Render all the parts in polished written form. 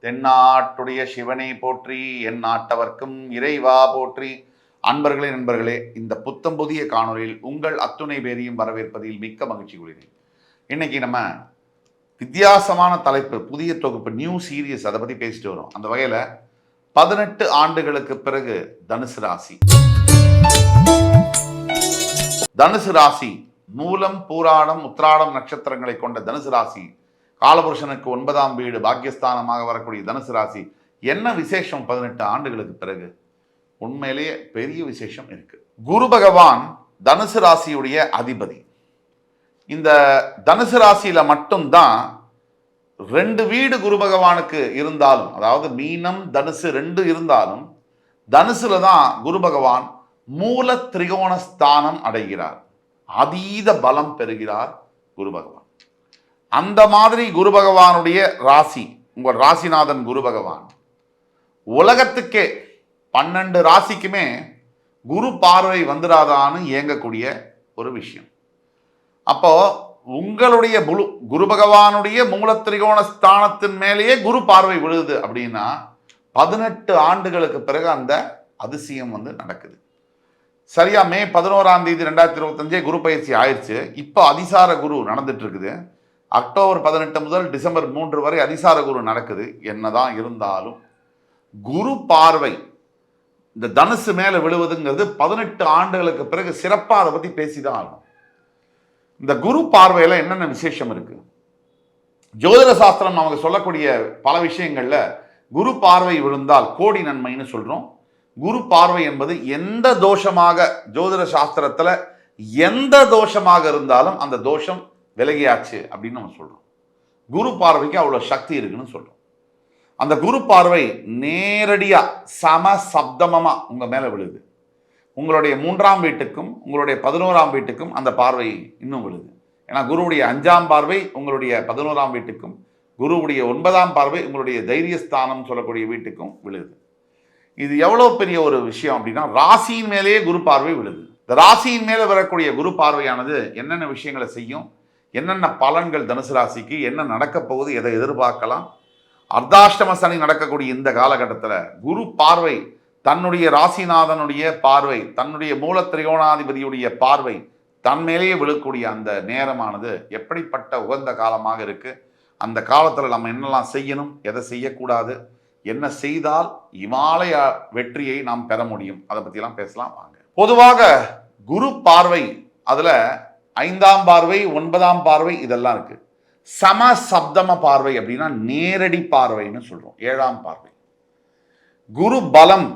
தென்னாட்டுடைய சிவனை போற்றி, என் நாட்டவர்க்கும் இறைவா போற்றி. அன்பர்களே, நண்பர்களே, இந்த புத்தம் புதிய காணொலியில் உங்கள் அத்துணை பேரையும் வரவேற்பதில் மிக்க மகிழ்ச்சி கொள்கிறேன். இன்னைக்கு நம்ம வித்தியாசமான தலைப்பு, புதிய தொகுப்பு, நியூ சீரியஸ், அதை பற்றி பேசிட்டு வரோம். அந்த வகையில் 18 ஆண்டுகளுக்கு பிறகு தனுசு ராசி. தனுசு ராசி மூலம், பூராடம், உத்திராடம் நட்சத்திரங்களை கொண்ட தனுசு ராசி, காலபுருஷனுக்கு 9ஆம் வீடு, பாக்கியஸ்தானமாக வரக்கூடிய தனுசு ராசி. என்ன விசேஷம் 18 ஆண்டுகளுக்கு பிறகு? உண்மையிலேயே பெரிய விசேஷம் இருக்கு. குரு பகவான் தனுசு ராசியுடைய அதிபதி. இந்த தனுசு ராசியில மட்டும்தான் 2 வீடு குரு பகவானுக்கு இருந்தாலும், அதாவது மீனம் தனுசு 2 இருந்தாலும், தனுசுல தான் குரு பகவான் மூல திரிகோண ஸ்தானம் அடைகிறார், அதீத பலம் பெறுகிறார் குரு பகவான். அந்த மாதிரி குரு பகவானுடைய ராசி, உங்கள் ராசிநாதன் குரு பகவான் உலகத்துக்கே 12 ராசிக்குமே குரு பார்வை வந்துடாதான்னு இயங்கக்கூடிய ஒரு விஷயம். அப்போ உங்களுடைய குரு பகவானுடைய மூல திரிகோண ஸ்தானத்தின் மேலேயே குரு பார்வை விழுது அப்படின்னா 18 ஆண்டுகளுக்கு பிறகு அந்த அதிசயம் நடக்குது. சரியா மே 11ஆம் தேதி 2025 குரு பயிற்சி ஆயிடுச்சு. இப்போ அதிசார குரு நடந்துட்டு இருக்குது. அக்டோபர் 18 முதல் டிசம்பர் 3 வரை அதிசார குரு நடக்குது. என்னதான் இருந்தாலும் குரு பார்வை இந்த தனுசு மேல விழுவதுங்கிறது 18 ஆண்டுகளுக்கு பிறகு சிறப்பா அதை பத்தி பேசிதான் ஆகணும். இந்த குரு பார்வையில என்னென்ன விசேஷம் இருக்கு? ஜோதிட சாஸ்திரம் நமக்கு சொல்லக்கூடிய பல விஷயங்கள்ல குரு பார்வை விழுந்தால் கோடி நன்மைன்னு சொல்றோம். குரு பார்வை என்பது எந்த தோஷமாக, ஜோதிட சாஸ்திரத்துல எந்த தோஷமாக இருந்தாலும் அந்த தோஷம் விலகியாச்சு அப்படின்னு நம்ம சொல்றோம். குரு பார்வைக்கு அவ்வளவு சக்தி இருக்குன்னு சொல்றோம். அந்த குரு பார்வை நேரடியா சம சப்தமமா உங்க மேல விழுது. உங்களுடைய 3ஆம் வீட்டுக்கும் உங்களுடைய 11ஆம் வீட்டுக்கும் அந்த பார்வை இன்னும் விழுது. ஏன்னா குருவுடைய 5ஆம் பார்வை உங்களுடைய 11ஆம் வீட்டுக்கும், குருவுடைய 9ஆம் பார்வை உங்களுடைய தைரியஸ்தானம் சொல்லக்கூடிய வீட்டுக்கும் விழுது. இது எவ்வளவு பெரிய ஒரு விஷயம் அப்படின்னா, ராசியின் மேலேயே குரு பார்வை விழுது. இந்த ராசியின் மேலே வரக்கூடிய குரு பார்வையானது என்னென்ன விஷயங்களை செய்யும், என்னென்ன பலன்கள் தனுசு ராசிக்கு, என்ன நடக்க போகுது, எதை எதிர்பார்க்கலாம், அர்த்தாஷ்டம சனி நடக்கக்கூடிய இந்த காலகட்டத்தில் குரு பார்வை, தன்னுடைய ராசிநாதனுடைய பார்வை, தன்னுடைய மூல திரிகோணாதிபதியுடைய பார்வை தன் மேலேயே விழக்கூடிய அந்த நேரமானது எப்படிப்பட்ட உகந்த காலமாக இருக்கு. அந்த காலத்தில் நம்ம என்னெல்லாம் செய்யணும், எதை செய்யக்கூடாது, என்ன செய்தால் இமாலய வெற்றியை நாம் பெற முடியும், அதை பற்றிலாம் பேசலாம் வாங்க. பொதுவாக குரு பார்வை அதுல 5ஆம் பார்வை, 9ஆம் பார்வை இதெல்லாம் இருக்கு. சம சப்தம பார்வை அப்படின்னா நேரடி பார்வைன்னு சொல்றோம். 7ஆம் பார்வை. குரு பலம்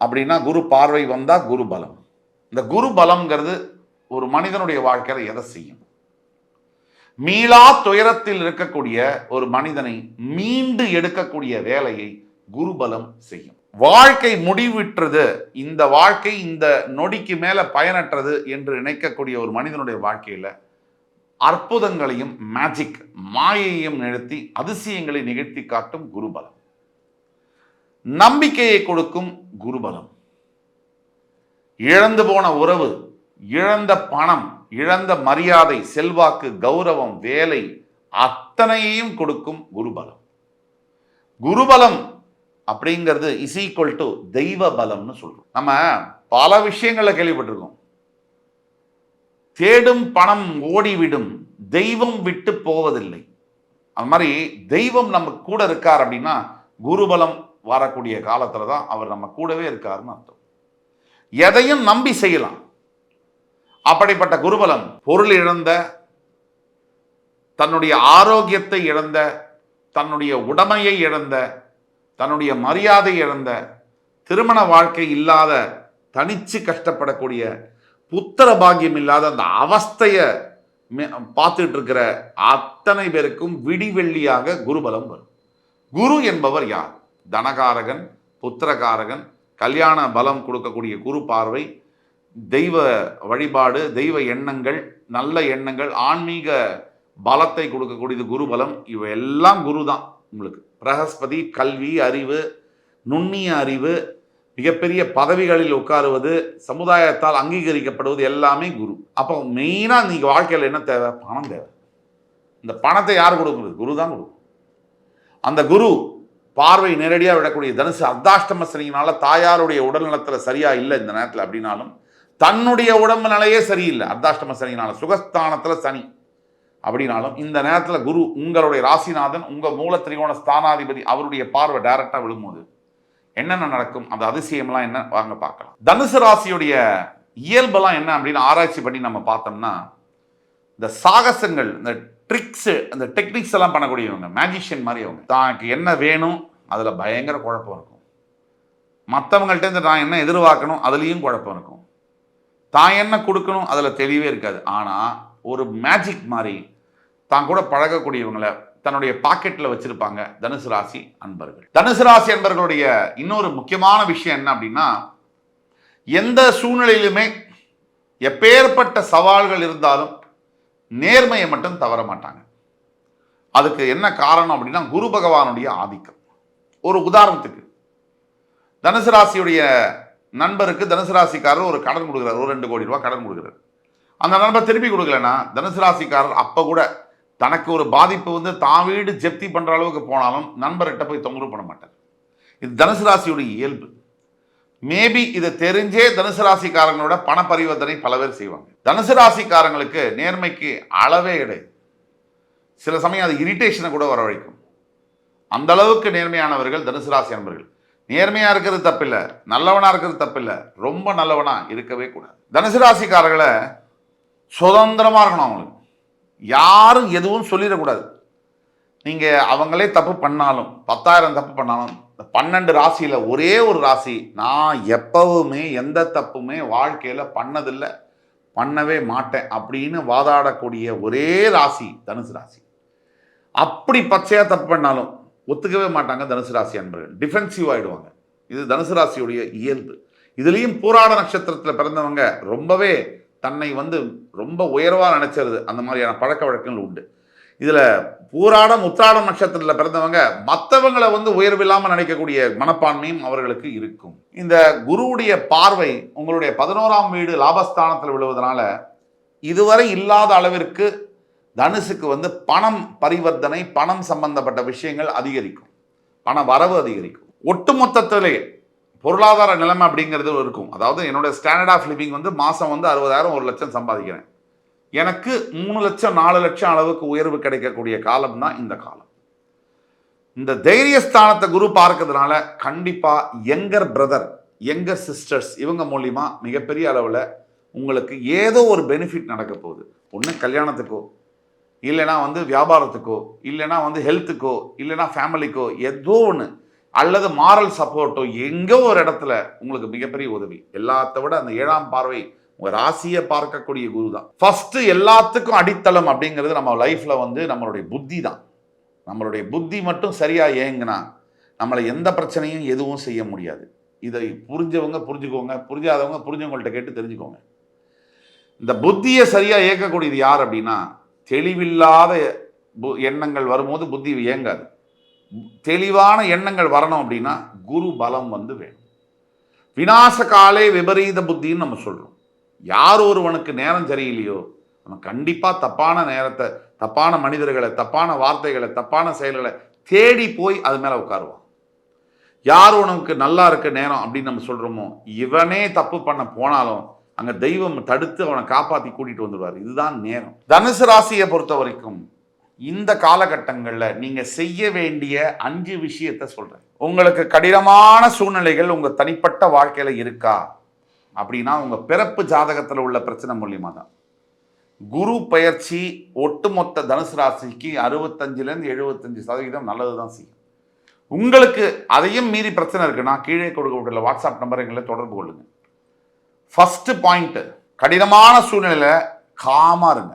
அப்படின்னா குரு பார்வை வந்தா குரு பலம். இந்த குரு பலம்ங்கிறது ஒரு மனிதனுடைய வாழ்க்கையில எதை செய்யும்? மீளா துயரத்தில் இருக்கக்கூடிய ஒரு மனிதனை மீண்டு எடுக்கக்கூடிய வேலையை குருபலம் செய்யும். வாழ்க்கை முடிவிற்றது, இந்த வாழ்க்கை இந்த நொடிக்கு மேல பயனற்றது என்று நினைக்கக்கூடிய ஒரு மனிதனுடைய வாழ்க்கையில அற்புதங்களையும் மேஜிக் மாயையும் நிறுத்தி அதிசயங்களை நிகழ்த்தி காட்டும் குருபலம். நம்பிக்கையை கொடுக்கும் குருபலம். இழந்து போன உறவு, இழந்த பணம், இழந்த மரியாதை, செல்வாக்கு, கௌரவம், வேலை அத்தனையையும் கொடுக்கும் குருபலம். குருபலம் அப்படிங்கிறது இஸ் ஈக்குவல் டு தெய்வ பலம்னு சொல்றோம். நம்ம பல விஷயங்களை கேள்விப்பட்டிருக்கோம். தேடும் பணம் ஓடிவிடும், தெய்வம் விட்டு போவதில்லை. அது மாதிரி தெய்வம் நம்ம கூட இருக்கார் அப்படின்னா குருபலம் வரக்கூடிய காலத்துல தான் அவர் நம்ம கூடவே இருக்காருன்னு அர்த்தம். எதையும் நம்பி செய்யலாம். அப்படிப்பட்ட குருபலம் பொருள் இழந்த, தன்னுடைய ஆரோக்கியத்தை இழந்த, தன்னுடைய உடைமையை இழந்த, தன்னுடைய மரியாதை இழந்த, திருமண வாழ்க்கை இல்லாத, தனிச்சு கஷ்டப்படக்கூடிய, புத்திர பாக்கியம் இல்லாத அந்த அவஸ்தைய பார்த்துட்டு இருக்கிற அத்தனை பேருக்கும் விடிவெள்ளியாக குருபலம் வரும். குரு என்பவர் யார்? தனகாரகன், புத்திரகாரகன், கல்யாண பலம் கொடுக்கக்கூடிய குரு பார்வை, தெய்வ வழிபாடு, தெய்வ எண்ணங்கள், நல்ல எண்ணங்கள், ஆன்மீக பலத்தை கொடுக்கக்கூடியது குருபலம். இவையெல்லாம் குரு தான் உங்களுக்கு. பிரகஸ்பதி கல்வி, அறிவு, நுண்ணிய அறிவு, மிகப்பெரிய பதவிகளில் உட்காருவது, சமுதாயத்தால் அங்கீகரிக்கப்படுவது எல்லாமே குரு. அப்போ மெயினாக நீங்க வாழ்க்கையில் என்ன தேவை? பணம் தேவை. இந்த பணத்தை யார் கொடுக்குறது? குரு தான் கொடுக்கும். அந்த குரு பார்வை நேரடியாக விடக்கூடிய தனுசு அர்த்தாஷ்டம சனியினால தாயாருடைய உடல் நலத்தில் சரியா இல்லை இந்த நேரத்தில் அப்படின்னாலும், தன்னுடைய உடம்பு நிலையே சரியில்லை அர்த்தாஷ்டம சனியினால, சுகஸ்தானத்தில் சனி அப்படின்னாலும், இந்த நேரத்தில் குரு உங்களுடைய ராசிநாதன் உங்கள் மூல திரிகோண ஸ்தானாதிபதி அவருடைய பார்வை டைரக்டாக விழும்போது என்னென்ன நடக்கும், அந்த அதிசயம்லாம் என்ன வாங்க பார்க்கலாம். தனுசு ராசியுடைய இயல்பெல்லாம் என்ன அப்படின்னு ஆராய்ச்சி பண்ணி நம்ம பார்த்தோம்னா, இந்த சாகசங்கள், இந்த ட்ரிக்ஸு, அந்த டெக்னிக்ஸ் எல்லாம் பண்ணக்கூடியவங்க, மேஜிஷியன் மாதிரி அவங்க. தாக்கு என்ன வேணும் அதில் பயங்கர குழப்பம் இருக்கும். மற்றவங்கள்ட்ட நான் என்ன எதிர்பார்க்கணும் அதுலேயும் குழப்பம் இருக்கும். தான் என்ன கொடுக்கணும் அதில் தெளிவே இருக்காது. ஆனால் ஒரு மேஜிக் மாதிரி தான் கூட பழகக்கூடியவங்களை தன்னுடைய பாக்கெட்டில் வச்சிருப்பாங்க தனுசு ராசி அன்பர்கள். தனுசு ராசி அன்பர்களுடைய இன்னொரு முக்கியமான விஷயம் என்ன அப்படின்னா, எந்த சூழ்நிலையிலுமே எப்பேற்பட்ட சவால்கள் இருந்தாலும் நேர்மையை மட்டும் தவற மாட்டாங்க. அதுக்கு என்ன காரணம் அப்படின்னா, குரு பகவானுடைய ஆதிக்கம். ஒரு உதாரணத்துக்கு, தனுசு ராசியுடைய நண்பருக்கு தனுசு ராசிக்காரர் ஒரு கடன் கொடுக்குறாரு, ஒரு 2 கோடி ரூபாய் கடன் கொடுக்குறாரு. அந்த நண்பர் திருப்பி கொடுக்கலன்னா தனுசு ராசிக்காரர் அப்போ கூட தனக்கு ஒரு பாதிப்பு வந்து தான் வீடு ஜப்தி பண்ணுற அளவுக்கு போனாலும் நண்பர்கிட்ட போய் தொந்தரவு பண்ண மாட்டார். இது தனுசு ராசியுடைய இயல்பு. மேபி இதை தெரிஞ்சே தனுசு ராசிக்காரங்களோட பண பரிவர்த்தனை பல பேர் செய்வாங்க. தனுசு ராசிக்காரங்களுக்கு நேர்மைக்கு அளவே கிடையாது. சில சமயம் அது இரிட்டேஷனை கூட வரவழைக்கும். அந்த அளவுக்கு நேர்மையானவர்கள் தனுசு ராசி அன்பர்கள். நேர்மையாக இருக்கிறது தப்பில்லை, நல்லவனாக இருக்கிறது தப்பில்லை, ரொம்ப நல்லவனாக இருக்கவே கூடாது. தனுசு ராசிக்காரர்களை சுதந்திரமாக இருக்கணும். அவங்களுக்கு யாரும் எதுவும் சொல்லிடக்கூடாது. நீங்கள் அவங்களே தப்பு பண்ணாலும், 10,000 தப்பு பண்ணாலும், 12 ராசியில் ஒரே ஒரு ராசி நான் எப்பவுமே எந்த தப்புமே வாழ்க்கையில் பண்ணதில்லை, பண்ணவே மாட்டேன் அப்படின்னு வாதாடக்கூடிய ஒரே ராசி தனுசு ராசி. அப்படி பச்சையாக தப்பு பண்ணாலும் ஒத்துக்கவே மாட்டாங்க தனுசு ராசி அன்பர்கள். டிஃபென்சிவ் ஆகிடுவாங்க. இது தனுசு ராசியுடைய இயல்பு. இதுலேயும் பூராட நட்சத்திரத்தில் பிறந்தவங்க ரொம்பவே தன்னை வந்து ரொம்ப உயர்வாக நினைச்சது, அந்த மாதிரியான பழக்க வழக்கங்கள் உண்டு. இதில் பூராடம் உத்திராடம் நட்சத்திரத்தில் பிறந்தவங்க மற்றவங்களை வந்து உயர்வில்லாமல் நினைக்கக்கூடிய மனப்பான்மையும் அவர்களுக்கு இருக்கும். இந்த குருவுடைய பார்வை உங்களுடைய 11ஆம் வீடு லாபஸ்தானத்தில் விழுவதனால இதுவரை இல்லாத அளவிற்கு தனுசுக்கு வந்து பணம் பரிவர்த்தனை, பணம் சம்பந்தப்பட்ட விஷயங்கள் அதிகரிக்கும், பண வரவு அதிகரிக்கும். ஒட்டுமொத்தத்திலே பொருளாதார நிலைமை அப்படிங்கிறது இருக்கும். அதாவது என்னோட ஸ்டாண்டர்ட் ஆஃப் லிவிங் வந்து மாதம் வந்து 60,000 1 லட்சம் சம்பாதிக்கிறேன், எனக்கு 3 லட்சம் 4 லட்சம் அளவுக்கு உயர்வு கிடைக்கக்கூடிய காலம் தான் இந்த காலம். இந்த தைரியஸ்தானத்தை குரு பார்க்கறதுனால கண்டிப்பாக யங்கர் பிரதர், யங்கர் சிஸ்டர்ஸ் இவங்க மூலிமா மிகப்பெரிய அளவில் உங்களுக்கு ஏதோ ஒரு பெனிஃபிட் நடக்க போகுது. ஒன்று கல்யாணத்துக்கோ, இல்லைனா வந்து வியாபாரத்துக்கோ, இல்லைனா வந்து ஹெல்த்துக்கோ, இல்லைனா ஃபேமிலிக்கோ, ஏதோ ஒன்று, அல்லது மாரல் சப்போர்ட்டோ, எங்கோ ஒரு இடத்துல உங்களுக்கு மிகப்பெரிய உதவி. எல்லாத்த விட அந்த 7ஆம் பார்வை உங்கள் ராசியை பார்க்கக்கூடிய குரு தான். ஃபர்ஸ்ட் எல்லாத்துக்கும் அடித்தளம் அப்படிங்கிறது நம்ம லைஃப்ல வந்து நம்மளுடைய புத்தி தான். நம்மளுடைய புத்தி மட்டும் சரியா இயங்குனா நம்மளை எந்த பிரச்சனையும் எதுவும் செய்ய முடியாது. இதை புரிஞ்சவங்க புரிஞ்சுக்கோங்க, புரிஞ்சாதவங்க புரிஞ்சவங்கள்ட்ட கேட்டு தெரிஞ்சுக்கோங்க. இந்த புத்தியை சரியா இயக்கக்கூடியது யார் அப்படின்னா, தெளிவில்லாத எண்ணங்கள் வரும்போது புத்தி இயங்காது. தெளிவான எண்ணங்கள் வரணும் அப்படின்னா குரு பலம் வந்து வேணும். விநாச காலே விபரீத புத்தின்னு நம்ம சொல்றோம். யார் ஒருவனுக்கு நேரம் சரியில்லையோ அவன் கண்டிப்பாக தப்பான நேரத்தை, தப்பான மனிதர்களை, தப்பான வார்த்தைகளை, தப்பான செயல்களை தேடி போய் அது மேலே உட்காருவான். யார் உனக்கு நல்லா இருக்க நேரம் அப்படின்னு நம்ம சொல்கிறோமோ, இவனே தப்பு பண்ண போனாலும் அங்கே தெய்வம் தடுத்து அவனை காப்பாற்றி கூட்டிகிட்டு வந்துடுவார். இதுதான் நேரம். தனுசு ராசியை பொறுத்த வரைக்கும் இந்த காலகட்டங்களில் நீங்கள் செய்ய வேண்டிய 5 விஷயத்தை சொல்கிறேன். உங்களுக்கு கடினமான சூழ்நிலைகள் உங்கள் தனிப்பட்ட வாழ்க்கையில் இருக்கா அப்படின்னா, உங்கள் பிறப்பு ஜாதகத்தில் உள்ள பிரச்சனை மூலியமாக தான். குரு பயிற்சி ஒட்டுமொத்த தனுசு ராசிக்கு 65% 75% நல்லது தான் செய்யும். உங்களுக்கு அதையும் மீறி பிரச்சனை இருக்குன்னா கீழே கொடுக்கப்பட்டுள்ள வாட்ஸ்அப் நம்பர் எங்களை தொடர்பு கொள்ளுங்க. ஃபர்ஸ்ட் பாயிண்ட், கடினமான சூழ்நிலையில் காமாக இருங்க.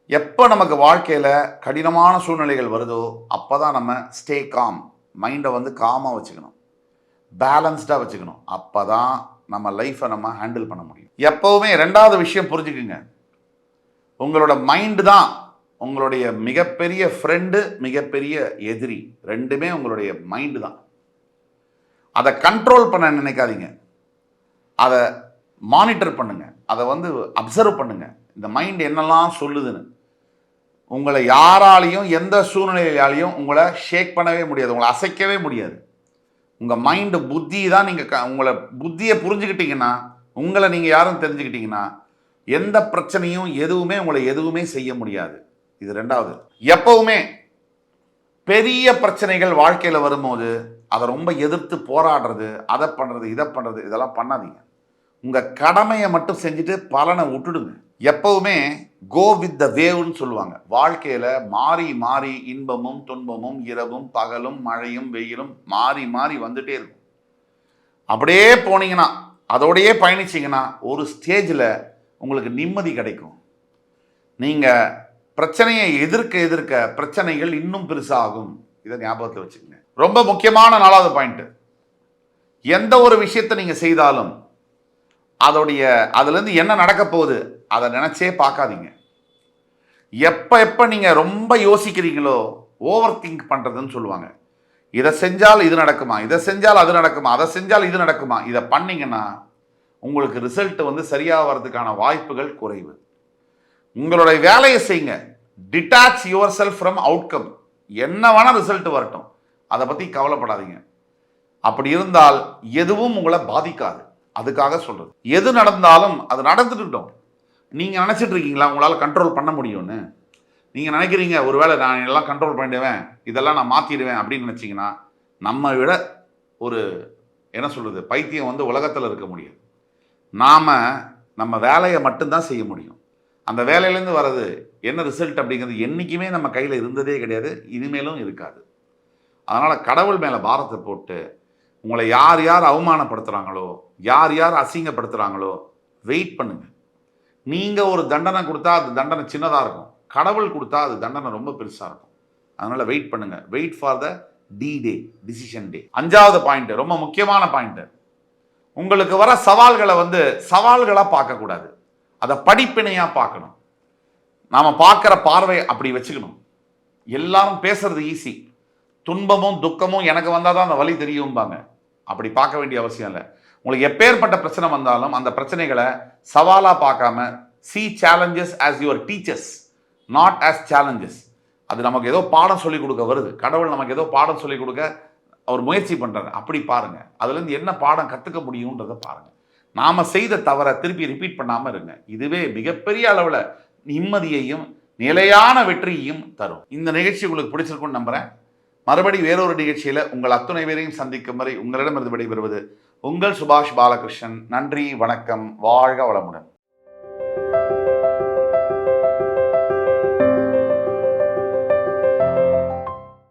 எப்போ நமக்கு வாழ்க்கையில் கடினமான சூழ்நிலைகள் வருதோ அப்போ தான் நம்ம ஸ்டே காம், மைண்டை வந்து காமாக வச்சுக்கணும், பேலன்ஸ்டாக வச்சுக்கணும். அப்போ தான் நம்ம லைஃப்பை நம்ம ஹேண்டில் பண்ண முடியும். எப்போவுமே 2வது விஷயம் புரிஞ்சுக்குங்க, உங்களோட மைண்டு தான் உங்களுடைய மிகப்பெரிய ஃப்ரெண்டு, மிகப்பெரிய எதிரி. 2மே உங்களுடைய மைண்டு தான். அதை கண்ட்ரோல் பண்ண நினைக்காதீங்க, அதை மானிட்டர் பண்ணுங்க, அதை வந்து அப்சர்வ் பண்ணுங்க. இந்த மைண்ட் என்னெல்லாம் சொல்லுதுன்னு உங்களை யாராலையும் எந்த சூழ்நிலையாலையும் உங்களை ஷேக் பண்ணவே முடியாது, உங்களை அசைக்கவே முடியாது. உங்கள் மைண்டு புத்தி தான் நீங்கள் உங்களை புத்தியை புரிஞ்சுக்கிட்டீங்கன்னா, உங்களை நீங்கள் யாரும் தெரிஞ்சுக்கிட்டீங்கன்னா, எந்த பிரச்சனையும் உங்களை எதுவுமே செய்ய முடியாது. இது ரெண்டாவது. எப்பவுமே பெரிய பிரச்சனைகள் வாழ்க்கையில் வரும்போது அதை ரொம்ப எதிர்த்து போராடுறது, அதை பண்ணுறது, இதை பண்ணுறது, இதெல்லாம் பண்ணாதீங்க. உங்கள் கடமையை மட்டும் செஞ்சுட்டு பலனை விட்டுடுங்க. எப்பவுமே கோ வித் த வேவ்னு சொல்லுவாங்க. வாழ்க்கையில் மாறி மாறி இன்பமும் துன்பமும் இரவும் பகலும் மழையும் வெயிலும் மாறி மாறி வந்துட்டே இருக்கும். அப்படியே போனீங்கன்னா, அதோடையே பயணிச்சிங்கன்னா ஒரு ஸ்டேஜில் உங்களுக்கு நிம்மதி கிடைக்கும். நீங்கள் பிரச்சனையை எதிர்க்க பிரச்சனைகள் இன்னும் பெருசாகும். இதை ஞாபகத்தில் வச்சுக்கோங்க. ரொம்ப முக்கியமான 4வது பாயிண்ட், எந்த ஒரு விஷயத்தை நீங்கள் செய்தாலும் அதுலேருந்து என்ன நடக்க போகுது அதை நினச்சே பார்க்காதீங்க. எப்போ நீங்கள் ரொம்ப யோசிக்கிறீங்களோ, ஓவர் திங்க் பண்ணுறதுன்னு சொல்லுவாங்க. இதை செஞ்சால் இது நடக்குமா, இதை செஞ்சால் அது நடக்குமா, அதை செஞ்சால் இது நடக்குமா, இதை பண்ணிங்கன்னா உங்களுக்கு ரிசல்ட் சரியாக வர்றதுக்கான வாய்ப்புகள் குறைவு. உங்களுடைய வேலையை செய்யுங்க. Detach your self from outcome. என்ன வேணால் ரிசல்ட் வரட்டும், அதை பற்றி கவலைப்படாதீங்க. அப்படி இருந்தால் எதுவும் உங்களை பாதிக்காது. அதுக்காக சொல்கிறது. எது நடந்தாலும் அது நடந்துட்டோம். நீங்கள் நினச்சிட்டு இருக்கீங்களா உங்களால் கண்ட்ரோல் பண்ண முடியும்னு? நீங்கள் நினைக்கிறீங்க ஒருவேளை நான் எல்லாம் கண்ட்ரோல் பண்ணிடுவேன், இதெல்லாம் நான் மாற்றிடுவேன் அப்படின்னு நினச்சிங்கன்னா, நம்ம விட ஒரு என்ன சொல்கிறது பைத்தியம் உலகத்தில் இருக்க முடியாது. நாம் நம்ம வேலையை மட்டும்தான் செய்ய முடியும். அந்த வேலையிலேருந்து வர்றது என்ன ரிசல்ட் அப்படிங்கிறது என்றைக்குமே நம்ம கையில் இருந்ததே கிடையாது, இனிமேலும் இருக்காது. அதனால் கடவுள் மேலே பாரத்தை போட்டு உங்களை யார் யார் அவமானப்படுத்துகிறாங்களோ, யார் யார் அசிங்கப்படுத்துகிறாங்களோ வெயிட் பண்ணுங்கள். நீங்கள் ஒரு தண்டனை கொடுத்தா அது தண்டனை சின்னதாக இருக்கும், கடவுள் கொடுத்தா அது தண்டனை ரொம்ப பெருசாக இருக்கும். அதனால் வெயிட் பண்ணுங்கள். வெயிட் ஃபார் த டிசிஷன் டே. 5வது பாயிண்ட், ரொம்ப முக்கியமான பாயிண்ட். உங்களுக்கு வர சவால்களை சவால்களாக பார்க்கக்கூடாது, அதை படிப்பினையாக பார்க்கணும். நாம் பார்க்குற பார்வை அப்படி வச்சுக்கணும். எல்லாரும் பேசுறது ஈஸி, துன்பமும் துக்கமும் எனக்கு வந்தால் தான் அந்த வலி தெரியும்பாங்க. அப்படி பார்க்க வேண்டிய அவசியம் இல்லை. உங்களுக்கு எப்பேற்பட்ட பிரச்சனை வந்தாலும் அந்த பிரச்சனைகளை சவாலாக பார்க்காம see challenges as your teachers, not as challenges. அது நமக்கு ஏதோ பாடம் சொல்லிக் கொடுக்க வருது, கடவுள் நமக்கு ஏதோ பாடம் சொல்லிக் கொடுக்க அவர் முயற்சி பண்ணுறாரு, அப்படி பாருங்கள். அதுலேருந்து என்ன பாடம் கற்றுக்க முடியுன்றதை பாருங்கள். நாம் செய்த தவறை திருப்பி ரிப்பீட் பண்ணாமல் இருங்க. இதுவே மிகப்பெரிய அளவில் நிம்மதியையும் நிலையான வெற்றியையும் தரும். இந்த நிகழ்ச்சி உங்களுக்கு பிடிச்சிருக்குன்னு நம்புகிறேன். மறுபடி வேறொரு நிகழ்ச்சியில் உங்கள் அத்துணை பேரையும் சந்திக்கும் வரை உங்களிடமிருந்து விடைபெறுவது உங்கள் சுபாஷ் பாலகிருஷ்ணன். நன்றி, வணக்கம், வாழ்க வளமுடன்.